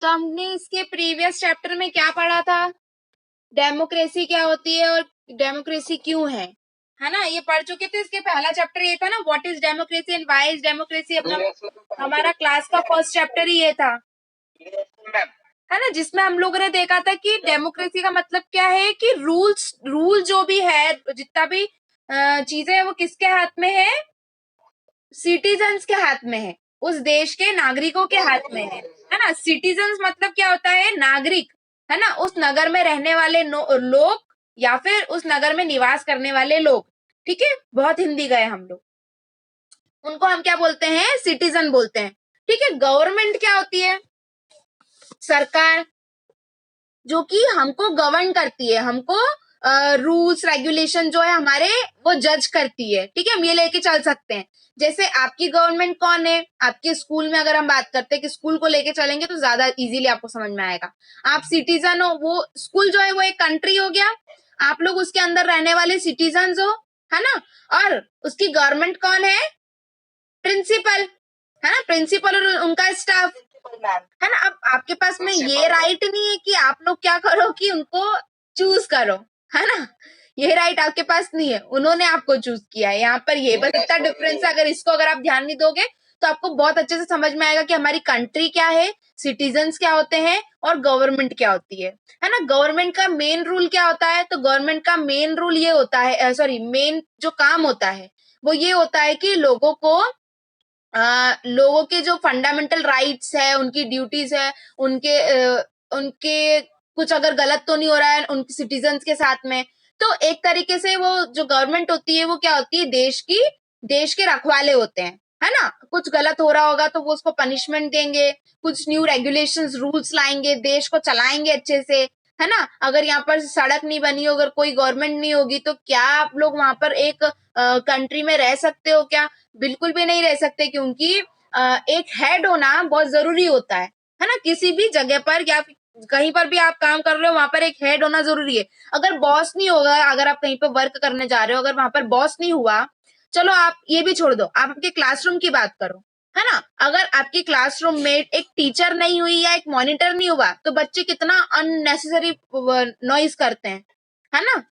तो हमने इसके प्रीवियस चैप्टर में क्या पढ़ा था, डेमोक्रेसी क्या होती है और डेमोक्रेसी क्यों है ना, ये पढ़ चुके थे। इसके पहला चैप्टर ये था ना, what is democracy and why is democracy. अपना हमारा क्लास का फर्स्ट चैप्टर ही ये था, है ना, जिसमें हम लोगों ने देखा था कि डेमोक्रेसी का मतलब क्या है कि रूल जो भी है, जितना भी चीजें है, वो किसके हाथ में है, सिटीजन्स के हाथ में है, उस देश के नागरिकों के हाथ में है ना। सिटीजन्स मतलब क्या होता है, नागरिक, है ना, उस नगर में रहने वाले लोग या फिर उस नगर में निवास करने वाले लोग। ठीक है, बहुत हिंदी गए हम लोग, उनको हम क्या बोलते हैं, सिटीजन बोलते हैं। ठीक है, गवर्नमेंट क्या होती है, सरकार, जो कि हमको गवर्न करती है, हमको रूल्स रेगुलेशन जो है हमारे, वो जज करती है। ठीक है, हम ये लेके चल सकते हैं। जैसे आपकी गवर्नमेंट कौन है, आपके स्कूल में अगर हम बात करते हैं कि स्कूल को लेके चलेंगे तो ज्यादा इजीली आपको समझ में आएगा। आप सिटीजन हो, वो स्कूल जो है वो एक कंट्री हो गया, आप लोग उसके अंदर रहने वाले सिटीजन हो, है ना। और उसकी गवर्नमेंट कौन है, प्रिंसिपल, है ना, प्रिंसिपल और उनका स्टाफ, है ना। अब आपके पास में ये राइट नहीं है कि आप लोग क्या करो कि उनको चूज करो, है ना, ये राइट आपके पास नहीं है, उन्होंने आपको चूज किया है। यहाँ पर ये बस इतना डिफरेंस है, अगर इसको अगर आप ध्यान नहीं दोगे तो आपको बहुत अच्छे से समझ में आएगा कि हमारी कंट्री क्या है, सिटीजन्स क्या होते हैं और गवर्नमेंट क्या होती है ना। गवर्नमेंट का मेन रूल क्या होता है, तो गवर्नमेंट का मेन रूल ये होता है, सॉरी, मेन जो काम होता है वो ये होता है कि लोगों के जो फंडामेंटल राइट्स है, उनकी ड्यूटीज है, उनके कुछ अगर गलत तो नहीं हो रहा है उनके सिटीजन्स के साथ में, तो एक तरीके से वो जो गवर्नमेंट होती है वो क्या होती है, देश के रखवाले होते हैं, है ना। कुछ गलत हो रहा होगा तो वो उसको पनिशमेंट देंगे, कुछ न्यू रेगुलेशंस रूल्स लाएंगे, देश को चलाएंगे अच्छे से, है ना। अगर यहाँ पर सड़क नहीं बनी, अगर कोई गवर्नमेंट नहीं होगी तो क्या आप लोग वहां पर एक कंट्री में रह सकते हो क्या, बिल्कुल भी नहीं रह सकते, क्योंकि एक हेड होना बहुत जरूरी होता है ना। किसी भी जगह पर या कहीं पर भी आप काम कर रहे हो, वहां पर एक हेड होना जरूरी है। अगर बॉस नहीं होगा, अगर आप कहीं पर वर्क करने जा रहे हो, अगर वहां पर बॉस नहीं हुआ, चलो आप ये भी छोड़ दो, आप आपके क्लासरूम की बात करो, है ना। अगर आपकी क्लासरूम में एक टीचर नहीं हुई या एक मॉनिटर नहीं हुआ तो बच्चे कितना अननेसेसरी नॉइज करते हैं, है ना।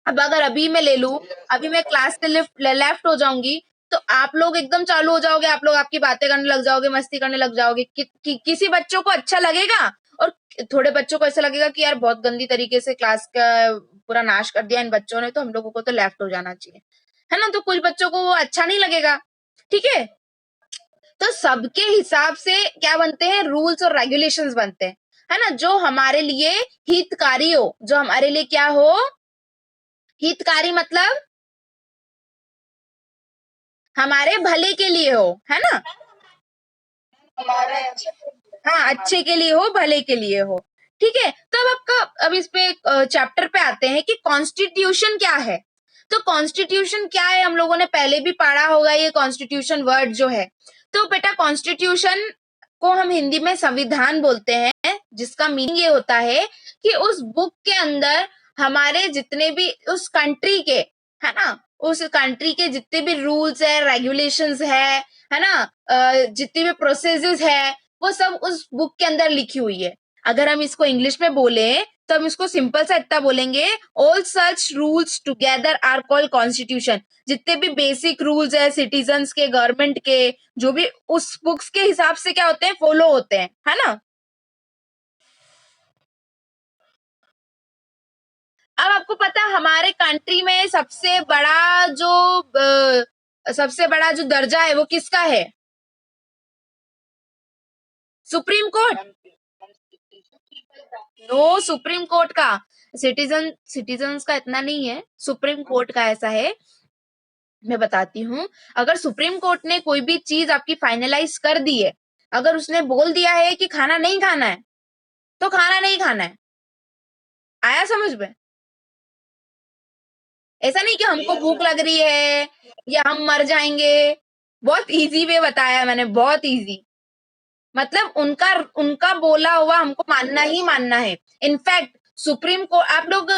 अब अगर अभी मैं ले लू, अभी मैं क्लास से लेफ्ट हो जाऊंगी तो आप लोग एकदम चालू हो जाओगे, आप लोग आपकी बातें करने लग जाओगे, मस्ती करने लग जाओगे, किसी बच्चों को अच्छा लगेगा और थोड़े बच्चों को ऐसा लगेगा कि यार बहुत गंदी तरीके से क्लास का पूरा नाश कर दिया इन बच्चों ने, तो हम लोगों को तो लेफ्ट हो जाना चाहिए, है ना। तो कुछ बच्चों को वो अच्छा नहीं लगेगा। ठीक है, तो सबके हिसाब से क्या बनते हैं, रूल्स और रेगुलेशंस बनते हैं, है ना, जो हमारे लिए हितकारी हो, जो हमारे लिए क्या हो, हितकारी मतलब हमारे भले के लिए हो, है ना, हाँ, अच्छे के लिए हो, भले के लिए हो। ठीक है, तो अब इस पे चैप्टर पे आते हैं कि कॉन्स्टिट्यूशन क्या है। तो कॉन्स्टिट्यूशन क्या है, हम लोगों ने पहले भी पढ़ा होगा ये कॉन्स्टिट्यूशन वर्ड जो है। तो बेटा कॉन्स्टिट्यूशन को हम हिंदी में संविधान बोलते हैं, जिसका मीनिंग ये होता है कि उस बुक के अंदर हमारे जितने भी उस कंट्री के, है ना, उस कंट्री के जितने भी रूल्स है, रेगुलेशंस है ना, जितनी भी प्रोसेसेस है, वो सब उस बुक के अंदर लिखी हुई है। अगर हम इसको इंग्लिश में बोले तो हम इसको सिंपल सा इतना बोलेंगे, all such rules together are called constitution. जितने भी बेसिक रूल्स है सिटीजन्स के, गवर्नमेंट के, जो भी उस बुक्स के हिसाब से क्या होते हैं, फॉलो होते हैं, है ना। अब आपको पता है हमारे कंट्री में सबसे बड़ा जो दर्जा है वो किसका है, supreme court. No, supreme court का, सिटीजन्स का इतना नहीं है, सुप्रीम कोर्ट का ऐसा है। मैं बताती हूँ, अगर सुप्रीम कोर्ट ने कोई भी चीज आपकी फाइनलाइज कर दी है, अगर उसने बोल दिया है कि खाना नहीं खाना है तो खाना नहीं खाना है, आया समझ में। ऐसा नहीं कि हमको भूख लग रही है या हम मर जाएंगे, बहुत इजी वे बताया मैंने, बहुत इजी। मतलब उनका उनका बोला हुआ हमको मानना ही मानना है। इनफैक्ट सुप्रीम कोर्ट, आप लोग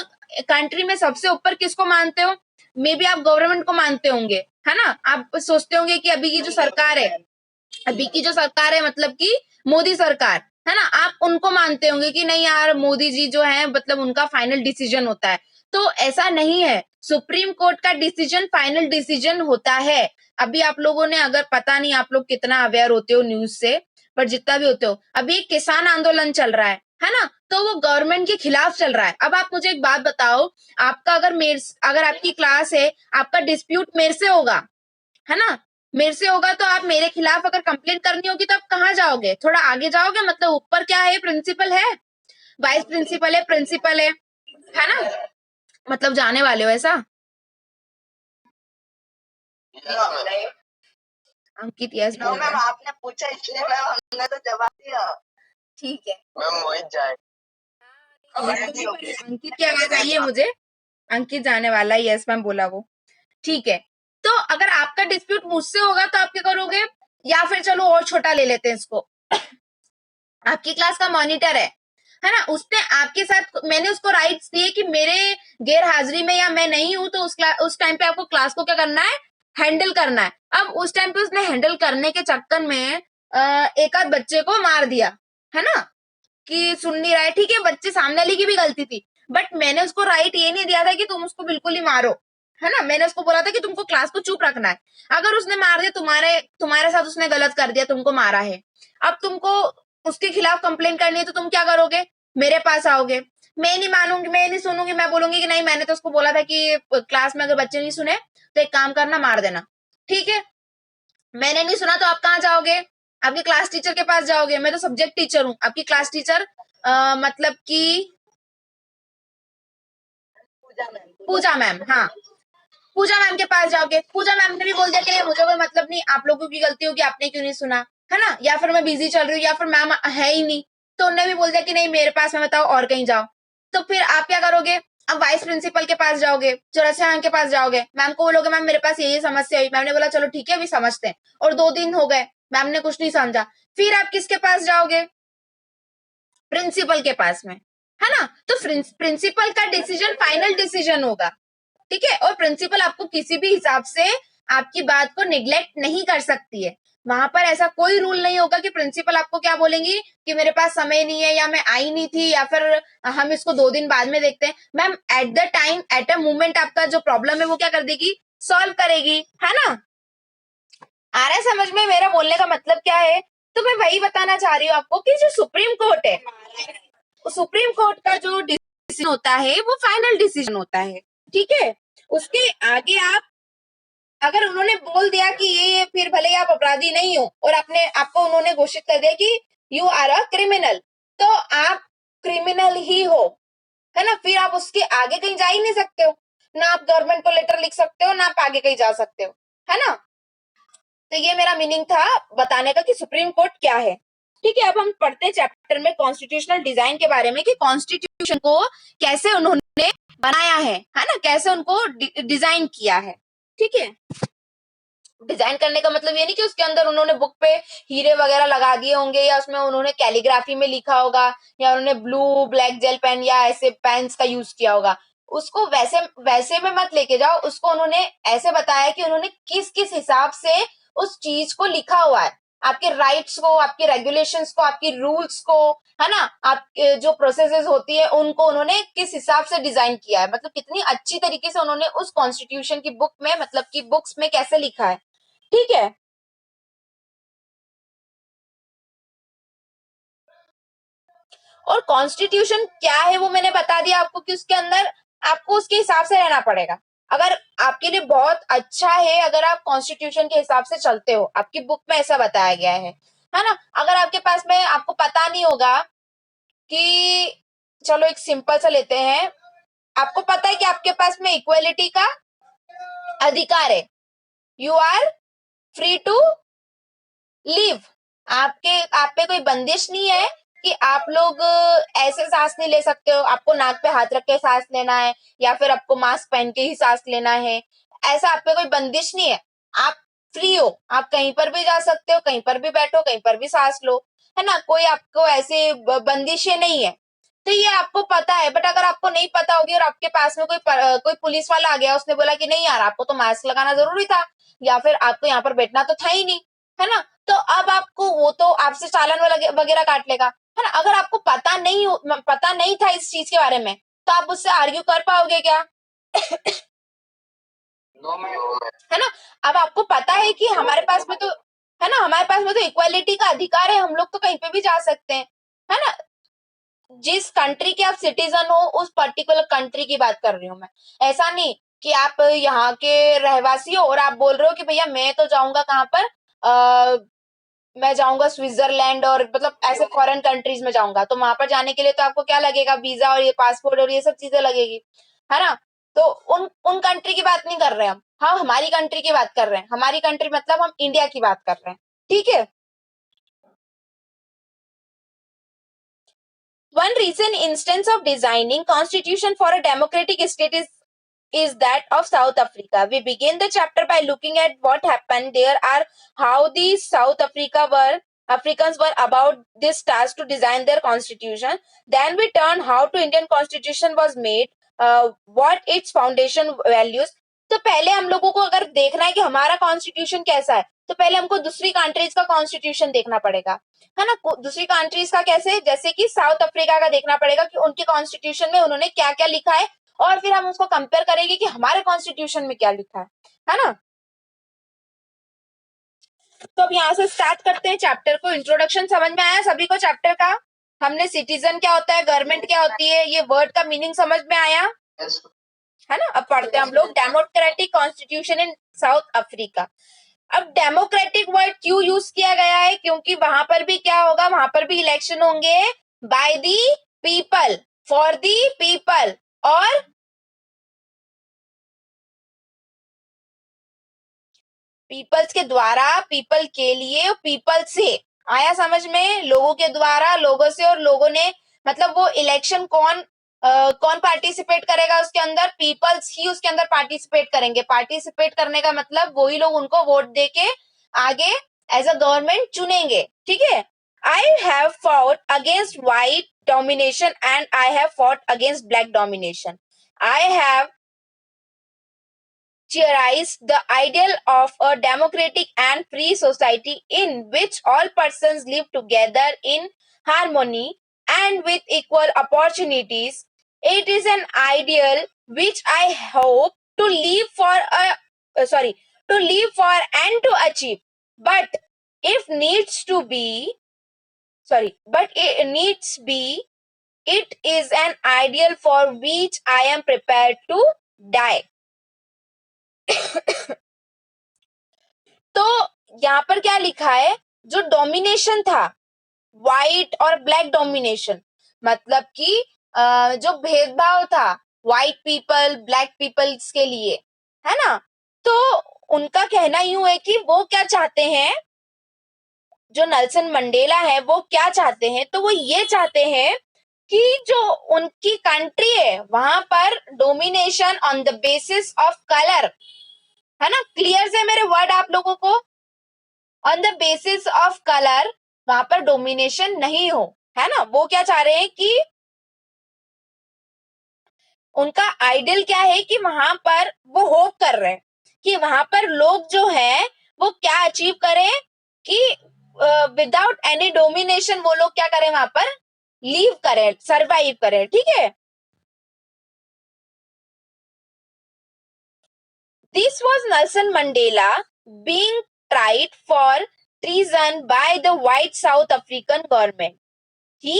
कंट्री में सबसे ऊपर किसको मानते हो, मे बी आप गवर्नमेंट को मानते होंगे, है ना। आप सोचते होंगे कि अभी की जो सरकार है, मतलब कि मोदी सरकार, है ना, उनको मानते होंगे कि नहीं यार मोदी जी जो है मतलब उनका फाइनल डिसीजन होता है। तो ऐसा नहीं है, सुप्रीम कोर्ट का डिसीजन फाइनल डिसीजन होता है। अभी आप लोगों ने, अगर पता नहीं आप लोग कितना अवेयर होते हो न्यूज से, पर जितना भी होते हो, अभी एक किसान आंदोलन चल रहा है ना, तो वो गवर्नमेंट के खिलाफ चल रहा है। अब आप मुझे एक बात बताओ, आपका अगर आपकी क्लास है, आपका डिस्प्यूट मेरे से होगा, है ना, मेरे से होगा, तो आप मेरे खिलाफ अगर कंप्लेंट करनी होगी तो आप कहाँ जाओगे? थोड़ा आगे जाओगे, मतलब ऊपर क्या है, प्रिंसिपल है, वाइस प्रिंसिपल है ना, मतलब जाने वाले हो ऐसा? अंकित यस बोल रहा है। आपने पूछा इसलिए मैम हमने तो जवाब दिया। ठीक है मैम, मोहित जाए। अंकित की आवाज आई है मुझे, अंकित जाने वाला है, यस मैम बोला वो। ठीक है, तो अगर आपका डिस्प्यूट मुझसे होगा तो आप क्या करोगे? या फिर चलो और छोटा ले लेते हैं इसको, आपकी क्लास का मॉनिटर है ना, उसने आपके साथ, मैंने उसको राइट्स दिए कि मेरे गैर हाजिरी में या मैं नहीं हूं तो उस टाइम पे आपको क्लास को क्या करना है, हैंडल करना है। अब उस टाइम पे उसने हैंडल करने के चक्कर में एक आध बच्चे को मार दिया, है ना, कि सुन नहीं रहा है, ठीक है, बच्चे सामने वाले की भी गलती थी, बट मैंने उसको राइट ये नहीं दिया था कि तुम उसको बिल्कुल ही मारो, है ना, मैंने उसको बोला था कि तुमको क्लास को चुप रखना है। अगर उसने मार दिया, तुम्हारे साथ उसने गलत कर दिया, तुमको मारा है, अब तुमको उसके खिलाफ कंप्लेन करनी है, तो तुम क्या करोगे? मेरे पास आओगे। मैं नहीं मानूंगी, मैं नहीं सुनूंगी, मैं बोलूंगी कि नहीं, मैंने तो उसको बोला था कि क्लास में अगर बच्चे नहीं सुने तो एक काम करना, मार देना। ठीक है, मैंने नहीं सुना तो आप कहाँ जाओगे? आपके क्लास टीचर के पास जाओगे। मैं तो सब्जेक्ट टीचर हूँ, आपकी क्लास टीचर मतलब कि पूजा मैम, हाँ, पूजा मैम के पास जाओगे। पूजा मैम ने भी बोल दिया कि नहीं, मुझे कोई मतलब नहीं, आप लोगों की गलती होगी, आपने क्यों नहीं सुना, है ना, या फिर मैं बिजी चल रही हूँ, या फिर मैम है ही नहीं, तो उन्होंने भी बोल दिया कि नहीं मेरे पास में बताओ और कहीं जाओ। तो फिर आप क्या करोगे? अब वाइस प्रिंसिपल के पास जाओगे, चौरसिया मैम के पास जाओगे, मैम को बोलोगे मैम मेरे पास ये समस्या हुई, मैम ने बोला चलो ठीक है अभी समझते हैं, और 2 दिन हो गए, मैम ने कुछ नहीं समझा, फिर आप किसके पास जाओगे? प्रिंसिपल के पास में, है ना। तो प्रिंसिपल का डिसीजन फाइनल डिसीजन होगा, ठीक है, और प्रिंसिपल आपको किसी भी हिसाब से आपकी बात को निग्लेक्ट नहीं कर सकती है। वहां पर ऐसा कोई रूल नहीं होगा कि प्रिंसिपल आपको क्या बोलेंगी कि मेरे पास समय नहीं है, या मैं आई नहीं थी, या फिर हम इसको 2 दिन बाद में देखते हैं। Ma'am at the time, at a moment आपका जो प्रॉब्लम है वो क्या कर देगी, सॉल्व करेगी, है ना। आ रहा है समझ में मेरा बोलने का मतलब क्या है? तो मैं वही बताना चाह रही हूँ आपको कि जो सुप्रीम कोर्ट है, सुप्रीम कोर्ट का जो डिसीजन होता है वो फाइनल डिसीजन होता है, ठीक है। उसके आगे आप, अगर उन्होंने बोल दिया कि ये फिर भले आप अपराधी नहीं हो, और आपको उन्होंने घोषित कर दिया कि यू आर अ क्रिमिनल, तो आप क्रिमिनल ही हो, है ना, फिर आप उसके आगे कहीं जा ही नहीं सकते हो, ना आप गवर्नमेंट को लेटर लिख सकते हो, ना आप आगे कहीं जा सकते हो, है ना। तो ये मेरा मीनिंग था बताने का कि सुप्रीम कोर्ट क्या है। ठीक है, अब हम पढ़ते हैं चैप्टर में कॉन्स्टिट्यूशनल डिजाइन के बारे में, कि कॉन्स्टिट्यूशन को कैसे उन्होंने बनाया है ना, कैसे उनको डिजाइन किया है। ठीक है, डिजाइन करने का मतलब ये नहीं कि उसके अंदर उन्होंने बुक पे हीरे वगैरह लगा दिए होंगे, या उसमें उन्होंने कैलीग्राफी में लिखा होगा, या उन्होंने ब्लू ब्लैक जेल पेन या ऐसे पेन्स का यूज किया होगा। उसको वैसे वैसे में मत लेके जाओ, उसको उन्होंने ऐसे बताया कि उन्होंने किस किस हिसाब से उस चीज को लिखा हुआ है, आपके राइट्स को, आपके रेगुलेशंस को, आपकी रूल्स को, है ना, आपके जो प्रोसेसेस होती है उनको उन्होंने किस हिसाब से डिजाइन किया है, मतलब कितनी अच्छी तरीके से उन्होंने उस कॉन्स्टिट्यूशन की बुक में, मतलब की बुक्स में कैसे लिखा है। ठीक है, और कॉन्स्टिट्यूशन क्या है वो मैंने बता दिया आपको, कि उसके अंदर आपको उसके हिसाब से रहना पड़ेगा। अगर आपके लिए बहुत अच्छा है अगर आप कॉन्स्टिट्यूशन के हिसाब से चलते हो, आपकी बुक में ऐसा बताया गया है ना। अगर आपके पास में, आपको पता नहीं होगा कि, चलो एक सिंपल सा लेते हैं, आपको पता है कि आपके पास में इक्वलिटी का अधिकार है, you are free to live, आप पे कोई बंदिश नहीं है कि आप लोग ऐसे सांस नहीं ले सकते हो, आपको नाक पे हाथ रख के सांस लेना है, या फिर आपको मास्क पहन के ही सांस लेना है, ऐसा आप पे कोई बंदिश नहीं है। आप फ्री हो, आप कहीं पर भी जा सकते हो, कहीं पर भी बैठो, कहीं पर भी सांस लो, है ना, कोई आपको ऐसे बंदिशें नहीं है। तो ये आपको पता है, बट अगर आपको नहीं पता होगी और आपके पास में कोई पुलिस वाला आ गया, उसने बोला कि नहीं यार आपको तो मास्क लगाना जरूरी था, या फिर आपको यहाँ पर बैठना तो था ही नहीं, है ना, तो अब आपको, वो तो आपसे चालान वगैरह काट लेगा, है ना। अगर आपको पता नहीं था इस चीज के बारे में, तो आप उससे आर्ग्यू कर पाओगे क्या? है ना। अब आपको पता है कि हमारे पास में तो, है ना, हमारे पास में तो इक्वालिटी का अधिकार है, हम लोग तो कहीं पे भी जा सकते हैं, है ना। जिस कंट्री के आप सिटीजन हो, उस पर्टिकुलर कंट्री की बात कर रही हूँ मैं। ऐसा नहीं कि आप यहाँ के रहवासी हो और आप बोल रहे हो कि भैया मैं तो जाऊंगा कहाँ पर, मैं जाऊंगा स्विट्जरलैंड और मतलब ऐसे फॉरेन कंट्रीज में जाऊंगा, तो वहां पर जाने के लिए तो आपको क्या लगेगा, वीजा और ये पासपोर्ट और ये सब चीजें लगेगी, है ना। तो उन उन कंट्री की बात नहीं कर रहे हम, हाँ हमारी कंट्री की बात कर रहे हैं। हमारी कंट्री मतलब हम इंडिया की बात कर रहे हैं, ठीक है। One recent instance of designing constitution for a democratic state is that of South Africa. We begin the chapter by looking at what happened there, are how the Africans were about this task to design their constitution. Then we turn how to Indian constitution was made, what its foundation values. तो पहले हम लोगों को अगर देखना है कि हमारा कॉन्स्टिट्यूशन कैसा है, तो पहले हमको दूसरी कंट्रीज का कॉन्स्टिट्यूशन देखना पड़ेगा, है ना। दूसरी कंट्रीज का कैसे, जैसे कि साउथ अफ्रीका का देखना पड़ेगा कि उनके कॉन्स्टिट्यूशन में उन्होंने क्या क्या लिखा है, और फिर हम उसको कंपेयर करेंगे कि हमारे कॉन्स्टिट्यूशन में क्या लिखा है ना। तो अब यहाँ से स्टार्ट करते हैं चैप्टर को। इंट्रोडक्शन समझ में आया सभी को चैप्टर का? हमने सिटीजन क्या होता है, गवर्नमेंट क्या होती है, ये वर्ड का मीनिंग समझ में आया, है ना। अब पढ़ते हैं हम लोग democratic constitution in south Africa. अब डेमोक्रेटिक वर्ड क्यों यूज किया गया है, क्योंकि वहां पर भी क्या होगा, वहां पर भी इलेक्शन होंगे by the people, for the people, और पीपल्स के द्वारा, पीपल के लिए, पीपल से। आया समझ में? लोगों के द्वारा, लोगों से, और लोगों ने, मतलब वो इलेक्शन कौन पार्टिसिपेट करेगा उसके अंदर, पीपल्स ही उसके अंदर पार्टिसिपेट करेंगे। पार्टिसिपेट करने का मतलब वही लोग उनको वोट देके आगे एज अ गवर्नमेंट चुनेंगे, ठीक है। I have fought against white domination and I have fought against black domination. I have cherished the ideal of a democratic and free society in which all persons live together in harmony and with equal opportunities. It is an ideal which I hope to live for to live for and to achieve. But if needs to be, but it needs be, it is an ideal for which I am prepared to die. तो यहाँ पर क्या लिखा है, जो domination था, white और black domination, मतलब कि जो भेदभाव था व्हाइट पीपल ब्लैक पीपल्स के लिए, है ना। तो उनका कहना यूं है कि वो क्या चाहते हैं, जो नेल्सन मंडेला है वो क्या चाहते हैं, तो वो ये चाहते हैं कि जो उनकी कंट्री है वहां पर domination on the basis of colour, है ना। क्लियर से मेरे वर्ड आप लोगों को, on the basis of colour वहां पर डोमिनेशन नहीं हो, है ना। वो क्या चाह रहे हैं कि उनका आइडियल क्या है कि वहां पर वो होप कर रहे हैं कि वहां पर लोग जो है वो क्या अचीव करें, कि विदाउट एनी डोमिनेशन वो लोग क्या करें, वहां पर लीव करें, सरवाइव करें, ठीक है। This was Nelson Mandela being tried for treason by the white South African government. He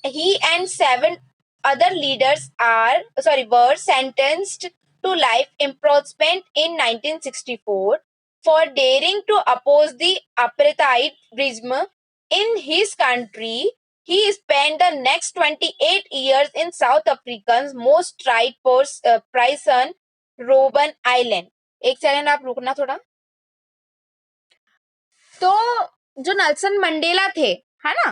he and seven other leaders were sentenced to life imprisonment in 1964 for daring to oppose the apartheid regime in his country. He spent the next 28 years in South Africa's most tried prison, Robben Island. एक second आप रुकना थोड़ा। तो जो Nelson Mandela थे, है ना,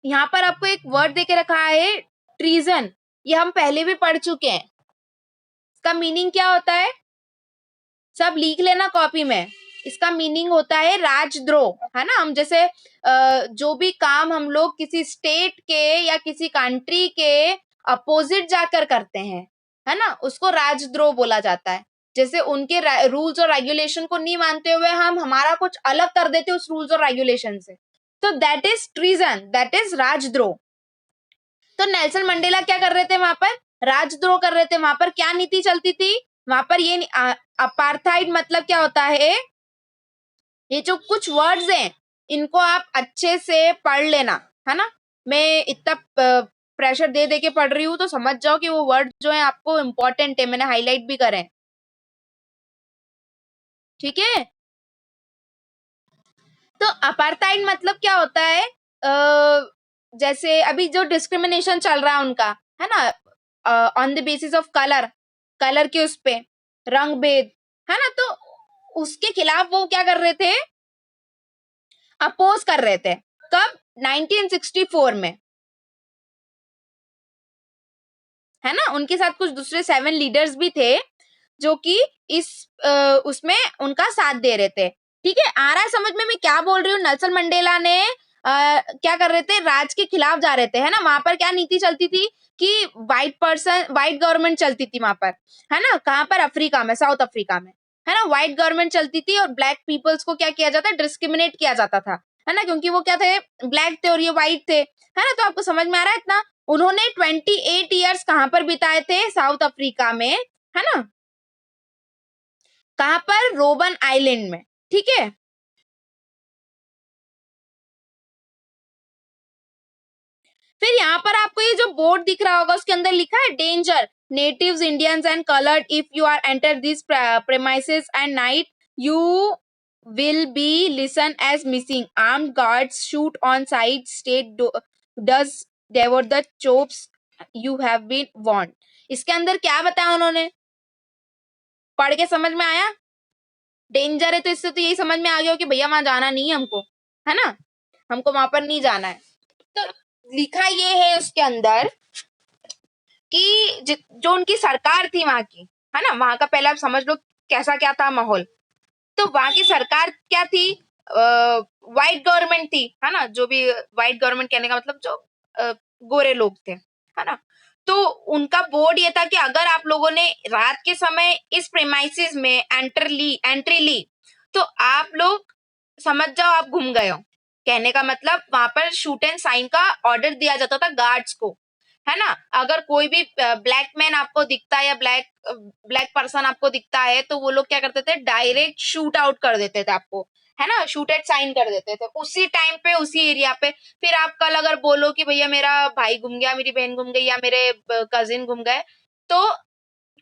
यहाँ पर आपको एक वर्ड देके रखा है ट्रीजन, ये हम पहले भी पढ़ चुके हैं। इसका मीनिंग क्या होता है, सब लिख लेना कॉपी में। इसका मीनिंग होता है राजद्रोह, है ना। हम जैसे जो भी काम हम लोग किसी स्टेट के या किसी कंट्री के अपोजिट जाकर करते हैं, है ना, उसको राजद्रोह बोला जाता है। जैसे उनके रूल्स और रेगुलेशन को नहीं मानते हुए हम हमारा कुछ अलग कर देते उस रूल्स और रेगुलेशन से, तो that is treason, that is राजद्रोह। तो नेल्सन मंडेला क्या कर रहे थे वहां पर? राजद्रोह कर रहे थे। वहां पर क्या नीति चलती थी? वहां पर ये अपार्थाइड मतलब क्या होता है? ये जो कुछ वर्ड्स हैं इनको आप अच्छे से पढ़ लेना, है ना। मैं इतना प्रेशर दे दे के पढ़ रही हूँ तो समझ जाओ कि वो वर्ड जो है आपको इम्पोर्टेंट है, मैंने हाईलाइट भी करे, ठीक है। तो अपार्थाइड मतलब क्या होता है? जैसे अभी जो डिस्क्रिमिनेशन चल रहा है उनका, है ना, on the basis of colour, colour के उस पे, रंग भेद, है ना, तो उसके खिलाफ वो क्या कर रहे थे? अपोज कर रहे थे। कब? 1964 में, है ना। उनके साथ कुछ दूसरे 7 लीडर्स भी थे जो कि इस उसमें उनका साथ दे रहे थे, ठीक है। आ रहा है समझ में मैं क्या बोल रही हूँ? नेल्सन मंडेला ने क्या कर रहे थे? राज के खिलाफ जा रहे थे, है ना। वहां पर क्या नीति चलती थी कि व्हाइट गवर्नमेंट चलती थी वहां पर, है ना। कहाँ पर? अफ्रीका में, साउथ अफ्रीका में, है ना। व्हाइट गवर्नमेंट चलती थी और ब्लैक पीपल्स को क्या किया जाता? डिस्क्रिमिनेट किया जाता था, है ना, क्योंकि वो क्या थे? ब्लैक थे और ये व्हाइट थे, है ना। तो आपको समझ में आ रहा है इतना? उन्होंने 28 ईयर्स कहां पर बिताए थे? साउथ अफ्रीका में, है ना। कहां पर? रोबन आइलैंड में, ठीक है। फिर यहाँ पर आपको ये जो बोर्ड दिख रहा होगा उसके अंदर लिखा है danger natives Indians and coloured if you are enter this premises at night you will be listen as missing armed guards shoot on sight state does devour the chops you have been warned। इसके अंदर क्या बताया उन्होंने? पढ़ के समझ में आया? डेंजर है तो इससे तो यही समझ में आ गया हो कि भैया वहां जाना नहीं है हमको, है ना, हमको वहां पर नहीं जाना है। तो लिखा ये है उसके अंदर कि जो उनकी सरकार थी वहां की, है ना, वहां का पहले आप समझ लो कैसा क्या था माहौल। तो वहां की सरकार क्या थी? व्हाइट गवर्नमेंट थी, है ना। जो भी व्हाइट गवर्नमेंट कहने का मतलब जो गोरे लोग थे, है ना। तो उनका बोर्ड ये था कि अगर आप लोगों ने रात के समय इस प्रेमाइसिस में एंट्री ली तो आप लोग समझ जाओ आप घूम गए हो। कहने का मतलब वहां पर शूट एंड साइन का ऑर्डर दिया जाता था गार्ड्स को, है ना। अगर कोई भी ब्लैक मैन आपको दिखता है या ब्लैक पर्सन आपको दिखता है तो वो लोग क्या करते थे? डायरेक्ट शूट आउट कर देते थे आपको, है ना, शूट एट साइन कर देते थे उसी टाइम पे, उसी एरिया पे। फिर आप कल अगर बोलो कि भैया मेरा भाई गुम गया, मेरी बहन गुम गई या मेरे कजिन गुम गए, तो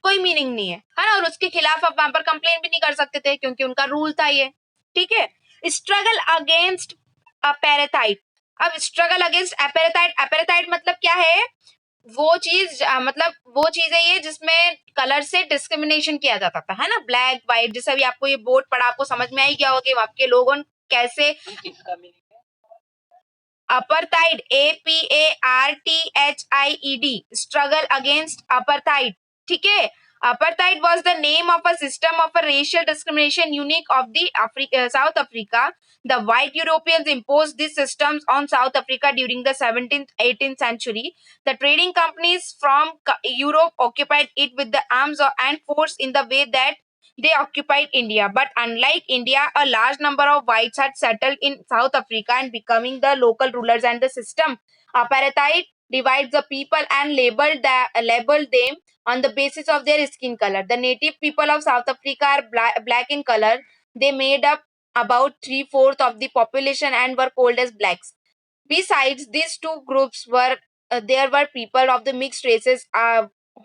कोई मीनिंग नहीं है ना। और उसके खिलाफ आप वहां पर कंप्लेन भी नहीं कर सकते थे क्योंकि उनका रूल था ये, ठीक है। Struggle against apartheid. अब स्ट्रगल अगेंस्ट अपेरेथाइड, अपेरेथाइड मतलब क्या है? वो चीज मतलब वो चीज है ये जिसमें कलर से डिस्क्रिमिनेशन किया जाता था, है ना। ब्लैक व्हाइट, जैसे अभी आपको ये बोर्ड पढ़ा आपको समझ में आई गया होगा कि आपके लोगों कैसे अपर्थाइड, APARTHIED, स्ट्रगल अगेंस्ट अपर्थाइड, ठीक है। Apartheid was the name of a system of a racial discrimination unique of the South Africa. The white Europeans imposed these systems on South Africa during the 17th, 18th century. The trading companies from Europe occupied it with the arms and force in the way that they occupied India. But unlike India, a large number of whites had settled in South Africa and becoming the local rulers and the system. Apartheid divides the people and labeled them on the basis of their skin color. The native people of South Africa are black in color. They made up about 3/4 of the population and were called as blacks. Besides these two groups, there were people of the mixed races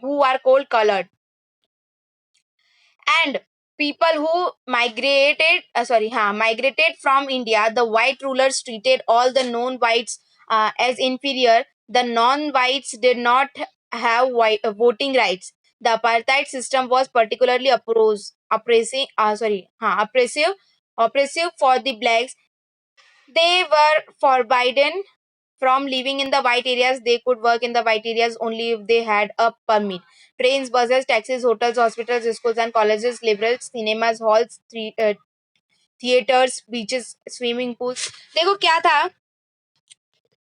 who are called colored, and people who migrated from India. The white rulers treated all the non-whites as inferior. The non-whites did not have voting rights. The apartheid system was particularly oppressive for the blacks. They were forbidden from living in the white areas. They could work in the white areas only if they had a permit. Trains, buses, taxis, hotels, hospitals, schools and colleges, liberals, cinemas, halls, theaters, beaches, swimming pools. देखो क्या था?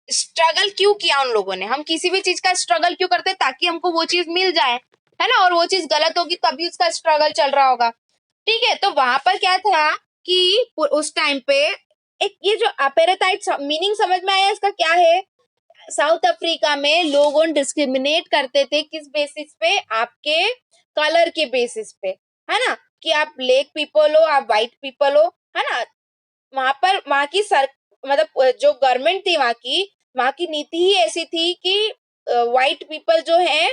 Struggle क्यों किया उन लोगों ने? हम किसी भी चीज का स्ट्रगल क्यों करते हैं? ताकि हमको वो चीज मिल जाए, है ना। और वो चीज गलत होगी तभी उसका स्ट्रगल चल रहा होगा, ठीक है। तो वहां पर क्या था कि उस टाइम पे एक ये जो अपेरेटाइट मीनिंग समझ में आया इसका क्या है? साउथ अफ्रीका में लोग डिस्क्रिमिनेट करते थे किस बेसिस पे? आपके कलर के बेसिस पे, है ना, कि आप ब्लैक पीपल हो, आप व्हाइट पीपल हो, है ना। वहां पर वहां की सर मतलब जो गवर्नमेंट थी वहां की नीति ही ऐसी थी कि व्हाइट पीपल जो है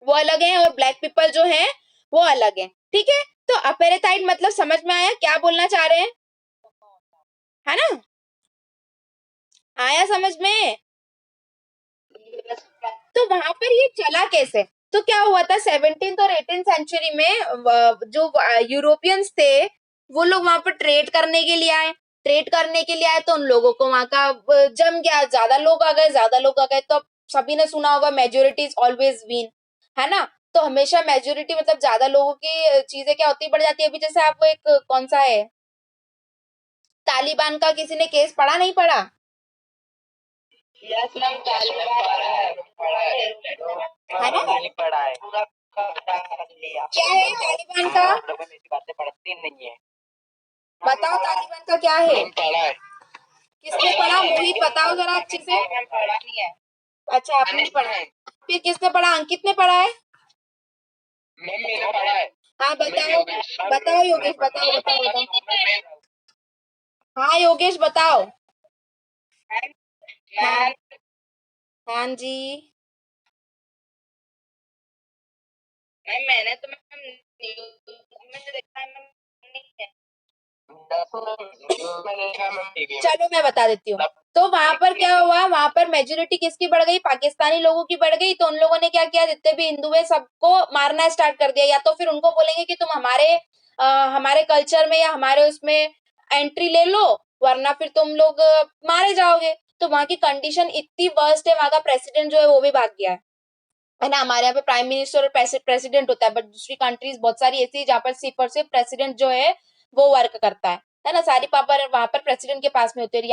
वो अलग है और ब्लैक पीपल जो है वो अलग है, ठीक है। तो अपेरेटाइड मतलब समझ में आया क्या बोलना चाह रहे हैं, है ना? आया समझ में? तो वहां पर ये चला कैसे? तो क्या हुआ था 17th और 18th सेंचुरी में जो यूरोपियंस थे वो लोग वहां पर ट्रेड करने के लिए आए। ट्रेड करने के लिए आए तो उन लोगों को वहां का जम गया, ज्यादा लोग आ गए तो अब सभी ने सुना होगा मेजोरिटी इज ऑलवेज विन, है ना। तो हमेशा मेजोरिटी मतलब ज्यादा लोगों की चीजें क्या होती बढ़ जाती है। अभी जैसे आपको एक कौन सा है तालिबान का किसी ने केस पढ़ा नहीं पढ़ा? यस मैम, पढ़ा है नहीं पढ़ा है, पूरा लिया। क्या है तालिबान का? हम लोगों ने ऐसी बातें पढ़ती नहीं है। बताओ तालिबान का क्या है? पढ़ा है। किसने पढ़ा? मोहित बताओ जरा अच्छे से। पढ़ा नहीं है। अच्छा आपने नहीं पढ़ा है, फिर किसने पढ़ा? अंकित ने पढ़ा है? मैम मैंने पढ़ा है। हाँ बताओ बताओ योगेश, बताओ बताओ बताओ। हाँ योगेश बताओ। हाँ हाँ जी। मैंने तो न्यूज़ में देखा है मैम, नहीं है। चलो मैं बता देती हूँ। तो वहां पर क्या हुआ, वहां पर मेजोरिटी किसकी बढ़ गई? पाकिस्तानी लोगों की बढ़ गई। तो उन लोगों ने क्या किया, जितने भी हिंदू है सबको मारना स्टार्ट कर दिया। या तो फिर उनको बोलेंगे कि तुम हमारे कल्चर में या हमारे उसमें एंट्री ले लो, वरना फिर तुम लोग मारे जाओगे। तो वहां की कंडीशन इतनी वर्स्ट है, वहां का प्रेसिडेंट जो है वो भी भाग गया है ना। हमारे यहाँ पे प्राइम मिनिस्टर और प्रेसिडेंट होता है, बट दूसरी कंट्रीज बहुत सारी ऐसी है जहाँ पर सिर्फ और सिर्फ प्रेसिडेंट जो है वो वर्क करता है ना। सारी पावर वहां पर प्रेसिडेंट के पास में होती है।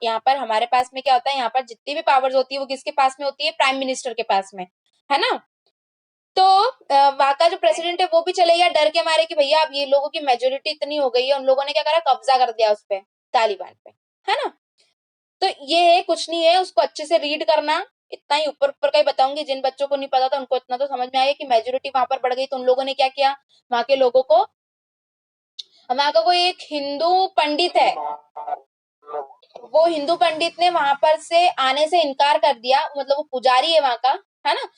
यहाँ पर हमारे पास में क्या होता है, यहाँ पर जितनी भी पावर्स होती है वो किसके पास में होती है? प्राइम मिनिस्टर के पास में, है ना। तो वहां का जो प्रेसिडेंट है वो भी चले गया डर के मारे कि भैया अब ये लोगों की मेजोरिटी इतनी हो गई है। उन लोगों ने क्या करा, कब्जा कर दिया उस पे, तालिबान पे, है ना। तो ये है, कुछ नहीं है, उसको अच्छे से रीड करना। इतना ही ऊपर ऊपर का ही बताऊंगी, जिन बच्चों को नहीं पता था उनको इतना तो समझ में आएगा कि मेजोरिटी वहां पर बढ़ गई तो उन लोगों ने क्या किया, वहां के लोगों को, वहां का कोई एक हिंदू पंडित है, वो हिंदू पंडित ने वहां पर से आने से इनकार कर दिया। मतलब वो पुजारी है वहां का, है ना।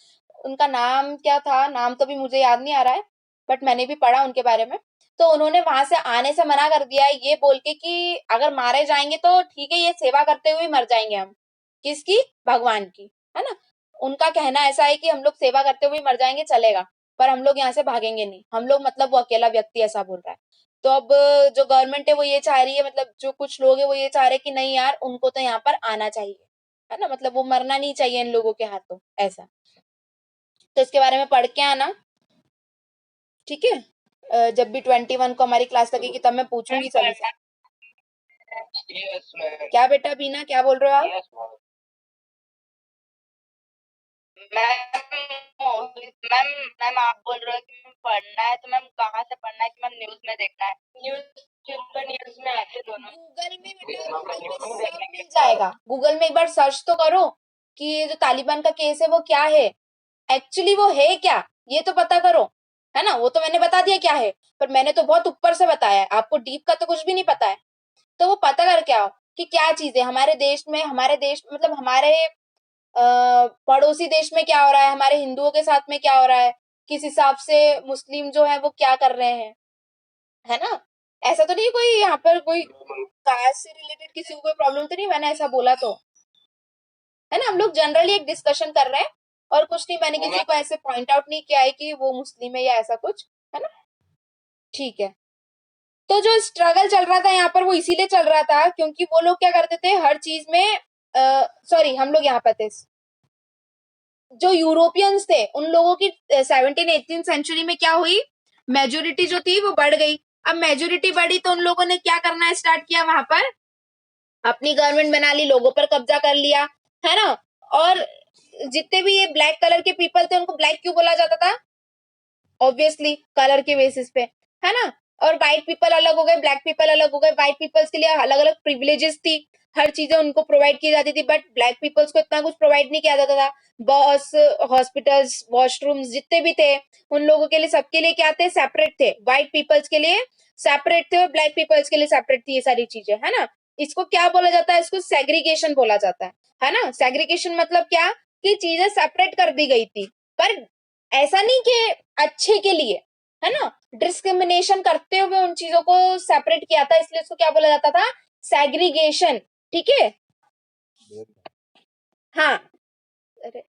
उनका नाम क्या था, नाम तो भी मुझे याद नहीं आ रहा है, बट मैंने भी पढ़ा उनके बारे में। तो उन्होंने वहां से आने से मना कर दिया है, ये बोल के कि अगर मारे जाएंगे तो ठीक है, ये सेवा करते हुए मर जाएंगे हम। किसकी? भगवान की, है ना। उनका कहना ऐसा है कि हम लोग सेवा करते हुए मर जाएंगे चलेगा, पर हम लोग यहाँ से भागेंगे नहीं, हम लोग मतलब वो अकेला व्यक्ति ऐसा बोल रहा है। तो अब जो गवर्नमेंट है वो ये चाह रही है, मतलब जो कुछ लोग है वो ये चाह रहे हैं कि नहीं यार उनको तो यहाँ पर आना चाहिए, है ना, मतलब वो मरना नहीं चाहिए इन लोगों के हाथों, ऐसा। तो इसके बारे में पढ़ के आना, ठीक है। जब भी 21 को हमारी क्लास लगेगी तब मैं पूछूंगी सभी से। क्या बेटा बीना, क्या बोल रहे हो आप? मैम मैम आप बोल रहे हो कि मैम पढ़ना है, तो मैम कहाँ से पढ़ना है कि मैम न्यूज में देखना है? न्यूज में आते दोनों। गूगल में बेटा, गूगल में सब मिल जाएगा। गूगल में एक बार सर्च तो करो कि ये जो तालिबान का केस है वो क्या है, एक्चुअली वो है क्या, ये तो पता करो, है ना। वो तो मैंने बता दिया क्या है, पर मैंने तो बहुत ऊपर से बताया है, आपको डीप का तो कुछ भी नहीं पता है। तो वो पता करके आओ कि क्या चीज है हमारे देश में, हमारे देश मतलब हमारे पड़ोसी देश में क्या हो रहा है, हमारे हिंदुओं के साथ में क्या हो रहा है, किस हिसाब से मुस्लिम जो है वो क्या कर रहे हैं, है ना। ऐसा तो नहीं कोई यहाँ पर कोई कास्ट से रिलेटेड किसी को कोई प्रॉब्लम तो नहीं, मैंने ऐसा बोला तो, है ना। हम लोग जनरली एक डिस्कशन कर रहे हैं और कुछ नहीं, मैंने किसी को ऐसे पॉइंट आउट नहीं किया है कि वो मुस्लिम है या ऐसा कुछ, है ना। ठीक है। तो जो स्ट्रगल चल रहा था यहाँ पर वो इसीलिए चल रहा था क्योंकि वो लोग क्या करते थे हर चीज में, सॉरी हम लोग यहाँ पर थे, जो यूरोपियंस थे उन लोगों की 17 18 सेंचुरी में क्या हुई, मेजोरिटी जो थी वो बढ़ गई। अब मेजोरिटी बढ़ी तो उन लोगों ने क्या करना स्टार्ट किया, वहां पर अपनी गवर्नमेंट बना ली, लोगों पर कब्जा कर लिया, है ना। और जितने भी ये ब्लैक कलर के पीपल थे उनको ब्लैक क्यों बोला जाता था? ऑब्वियसली कलर के बेसिस पे, है ना। और व्हाइट पीपल अलग हो गए, ब्लैक पीपल अलग हो गए। व्हाइट पीपल्स के लिए अलग अलग प्रिविलेजेस थी, हर चीजें उनको प्रोवाइड की जाती थी, बट ब्लैक पीपल्स को इतना कुछ प्रोवाइड नहीं किया जाता था। बस, हॉस्पिटल्स, वॉशरूम्स जितने भी थे उन लोगों के लिए, सबके लिए क्या थे, सेपरेट थे। व्हाइट पीपल्स के लिए सेपरेट थे और ब्लैक पीपल्स के लिए सेपरेट थी, ये सारी चीजें, है ना। इसको क्या बोला जाता है, इसको सेग्रीगेशन बोला जाता है ना। सेग्रीगेशन मतलब क्या, कि चीजें सेपरेट कर दी गई थी, पर ऐसा नहीं कि अच्छे के लिए, है ना। डिस्क्रिमिनेशन करते हुए उन चीजों को सेपरेट किया था, इसलिए उसको क्या बोला जाता था, सेग्रीगेशन। ठीक है, हाँ। अरे,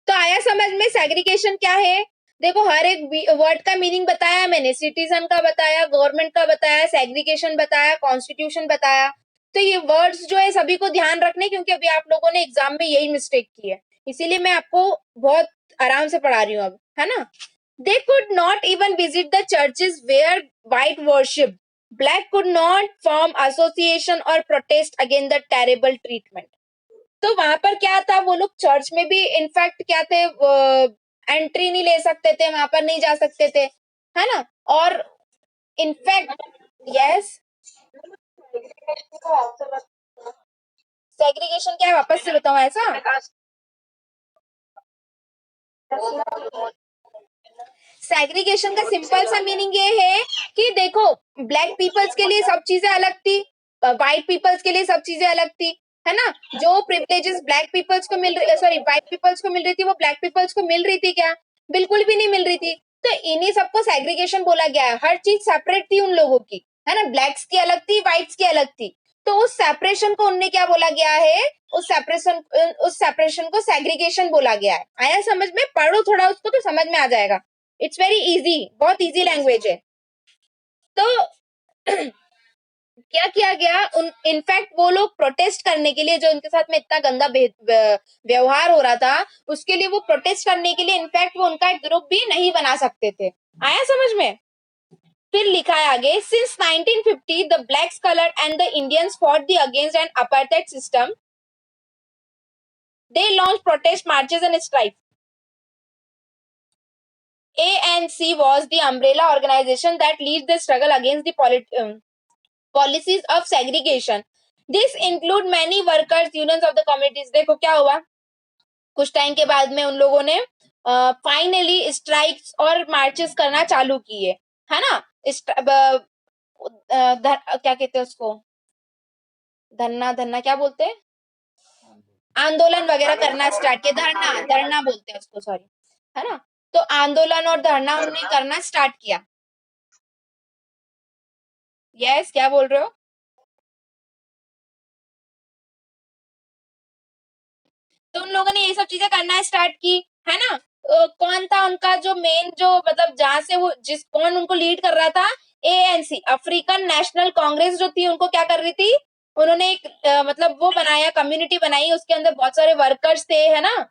तो आया समझ में सेग्रीगेशन क्या है। देखो, हर एक वर्ड का मीनिंग बताया मैंने, सिटीजन का बताया, गवर्नमेंट का बताया, सेग्रीगेशन बताया, कॉन्स्टिट्यूशन बताया। तो ये वर्ड्स जो है सभी को ध्यान रखने, क्योंकि अभी आप लोगों ने एग्जाम में यही मिस्टेक की है, इसीलिए मैं आपको बहुत आराम से पढ़ा रही हूँ अब, है ना। They could not even visit the churches where white worship. Black could not form association or protest against the terrible treatment. तो वहां पर क्या था, वो लोग चर्च में भी इनफैक्ट क्या थे, एंट्री नहीं ले सकते थे, वहां पर नहीं जा सकते थे, है ना। और इनफैक्ट, यस, सेग्रीगेशन क्या है, वापस से बताओ ऐसा। सेग्रीगेशन का सिंपल सा मीनिंग ये है कि देखो, ब्लैक पीपल्स के लिए सब चीजें अलग थी, व्हाइट पीपल्स के लिए सब चीजें अलग थी, है ना। जो प्रिविलेजेस ब्लैक पीपल्स को मिल रही, सॉरी, व्हाइट पीपल्स को मिल रही थी, वो ब्लैक पीपल्स को मिल रही थी क्या, बिल्कुल भी नहीं मिल रही थी। तो इन्हीं सबको सेग्रीगेशन बोला गया है, हर चीज सेपरेट थी उन लोगों की, है ना। ब्लैक्स की अलग थी, व्हाइट्स की अलग थी, तो उस सेपरेशन को उनने क्या बोला गया है, उस सेपरेशन को सेग्रीगेशन बोला गया है। आया समझ में, पढ़ो थोड़ा उसको तो समझ में आ जाएगा। इट्स वेरी इजी, बहुत इजी लैंग्वेज है। तो क्या किया गया, उन इनफैक्ट वो लोग प्रोटेस्ट करने के लिए, जो उनके साथ में इतना गंदा व्यवहार हो रहा था, उसके लिए वो प्रोटेस्ट करने के लिए इनफैक्ट वो उनका एक ग्रुप भी नहीं बना सकते थे। आया समझ में। फिर लिखा है आगे, since 1950 the blacks colour and the Indians fought the against an apartheid system, they launch protest marches and strike. ANC was the umbrella organization that leads the struggle against the policies of segregation. This include many workers unions of the communities. देखो क्या हुआ, कुछ time के बाद में उन लोगों ने फाइनली स्ट्राइक्स और मार्चेस करना चालू किए, है ना। क्या कहते हैं उसको, धरना, धरना क्या बोलते हैं, आंदोलन वगैरह करना स्टार्ट किया, धरना, धरना बोलते हैं उसको, सॉरी, है ना। तो आंदोलन और धरना उन्होंने करना स्टार्ट किया। यस, क्या बोल रहे हो। तो उन लोगों ने ये सब चीजें करना स्टार्ट की, है ना। कौन था उनका जो मेन, जो मतलब जहां से वो, जिस कौन उनको लीड कर रहा था, ANC, अफ्रीकन नेशनल कांग्रेस जो थी, उनको क्या कर रही थी, उन्होंने एक मतलब वो बनाया, कम्युनिटी बनाई, उसके अंदर बहुत सारे वर्कर्स थे, है ना।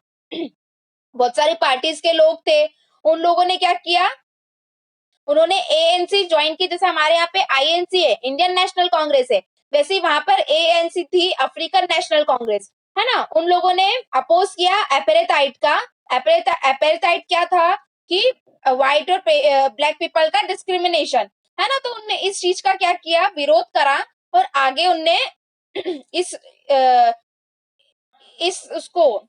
बहुत सारे पार्टीज के लोग थे। उन लोगों ने क्या किया, उन्होंने ANC ज्वाइन की, जैसे हमारे यहाँ पे INC है, इंडियन नेशनल कांग्रेस है, वैसे ही वहां पर ANC थी, अफ्रीकन नेशनल कांग्रेस, है ना। उन लोगों ने अपोज किया एपेरेटाइट का। एपेरेटाइट क्या था, कि व्हाइट और ब्लैक पीपल का डिस्क्रिमिनेशन, है ना। तो उनने इस चीज का क्या किया, विरोध करा, और आगे उनने इस उसको,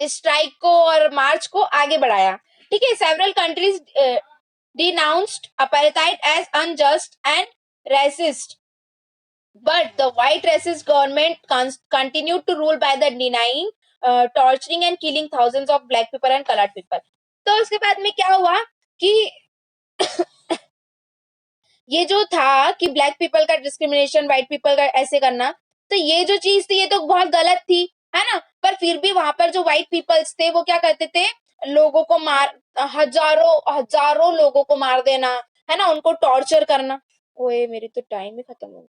स्ट्राइक को और मार्च को आगे बढ़ाया। ठीक है, several countries denounced apartheid as unjust and racist, but the white racist government continued to rule by the denying, torturing and killing thousands of black people and colored people. तो उसके बाद में क्या हुआ, कि ये जो था कि ब्लैक पीपल का डिस्क्रिमिनेशन, व्हाइट पीपल का ऐसे करना, तो ये जो चीज थी ये तो बहुत गलत थी, है ना। पर फिर भी वहां पर जो व्हाइट पीपल्स थे वो क्या करते थे, लोगों को मार, हजारों हजारों लोगों को मार देना, है ना, उनको टॉर्चर करना। ओए, मेरी तो टाइम ही खत्म हो गया।